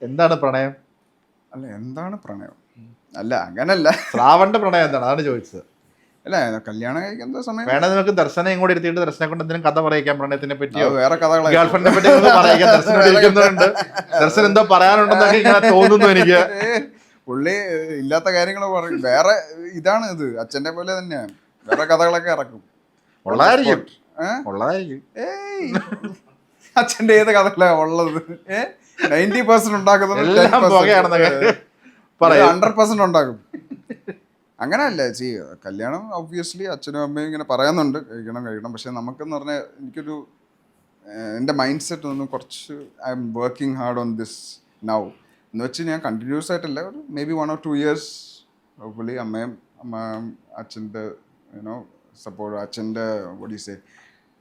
എന്താണ് പ്രണയം? അല്ല എന്താണ് പ്രണയം? അല്ല അങ്ങനല്ല, ശ്രാവണിന്റെ പ്രണയം എന്താണ്, അതാണ് ചോദിച്ചത്. അല്ല കല്യാണം കഴിക്കുന്ന സമയം വേണേ നിങ്ങൾക്ക് ദർശനം ഇങ്ങോട്ട് ഇരുത്തിയിട്ട് ദർശനെ കൊണ്ട് എന്തെങ്കിലും കഥ പറയിക്കാം, പ്രണയത്തിനെ പറ്റിയോ വേറെ കഥകളെ ഗേൾഫ്രണ്ടിനെ പറ്റി പറയിക്കാം. ദർശനം ഇരിക്കുന്നുണ്ട്, ദർശനം എന്തോ പറയാനുണ്ടെന്നൊക്കെ ഇങ്ങനെ തോന്നുന്നു എനിക്ക്. പുള്ളി ഇല്ലാത്ത കാര്യങ്ങൾ പറയും. വേറെ ഇതാണ് ഇത്, അച്ഛൻ്റെ പോലെ തന്നെയാണ്, വേറെ കഥകളൊക്കെ ഇറക്കും. ഉള്ളതായിരിക്കും. ഏയ് അച്ഛൻ്റെ ഏത് കഥകളാ ഉള്ളത്? 90% ഉണ്ടാക്കുന്നത് 100% ഉണ്ടാക്കും. അങ്ങനെയല്ല ചെയ്യുക. കല്യാണം ഒബ്വിയസ്ലി അച്ഛനും അമ്മയും ഇങ്ങനെ പറയുന്നുണ്ട് കഴിക്കണം. പക്ഷെ നമുക്കെന്ന് പറഞ്ഞാൽ എനിക്കൊരു എൻ്റെ മൈൻഡ് സെറ്റ് ഒന്ന് കുറച്ച് I am working hard on this now എന്ന് വെച്ച് ഞാൻ കണ്ടിന്യൂസ് ആയിട്ടല്ല, ഒരു may be 1 or 2 years hopefully അമ്മയും അച്ഛൻ്റെ സപ്പോർട്ട്, അച്ഛൻ്റെ ഒഡീസേ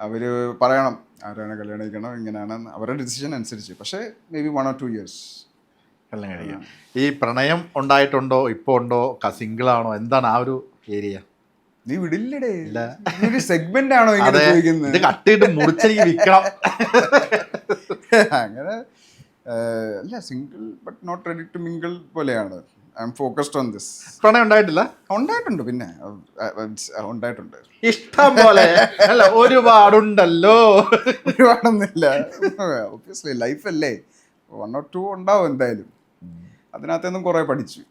അവർ പറയണം ആരാണ് കല്യാണം കഴിക്കണം ഇങ്ങനെയാണ് അവരുടെ ഡിസിഷൻ അനുസരിച്ച്. പക്ഷേ മേ ബി 1 or 2 years കല്യാണം കഴിക്കാം. ഈ പ്രണയം ഉണ്ടായിട്ടുണ്ടോ, ഇപ്പോൾ ഉണ്ടോ, സിംഗിളാണോ, എന്താണ് ആ ഒരു ഏരിയ? നീ വിടില്ലടേ, ഒരു സെഗ്മെന്റ് ആണോ ഇങ്ങനെ ചോദിക്കുന്നത്? ഇത് കട്ടിയിട്ട് മുറിച്ചെനിക്ക് വിൽക്കണം. അങ്ങനെ അല്ല, single but not ready to mingle പോലെയാണ്. I'm focused on this. പ്രണയം ഉണ്ടായിട്ടില്ല? ഉണ്ടായിട്ടുണ്ട്, പിന്നെ ഉണ്ടായിട്ടുണ്ട് ഇഷ്ടം പോലെ. അല്ല ഒരുപാടുണ്ടല്ലോ. ഒരുപാടൊന്നുമില്ല, ഒബ്വിയസ്ലി ലൈഫ് അല്ലേ, 1 or 2 ഉണ്ടാവും എന്തായാലും. അതിനകത്തൊന്നും കുറെ പഠിച്ചു.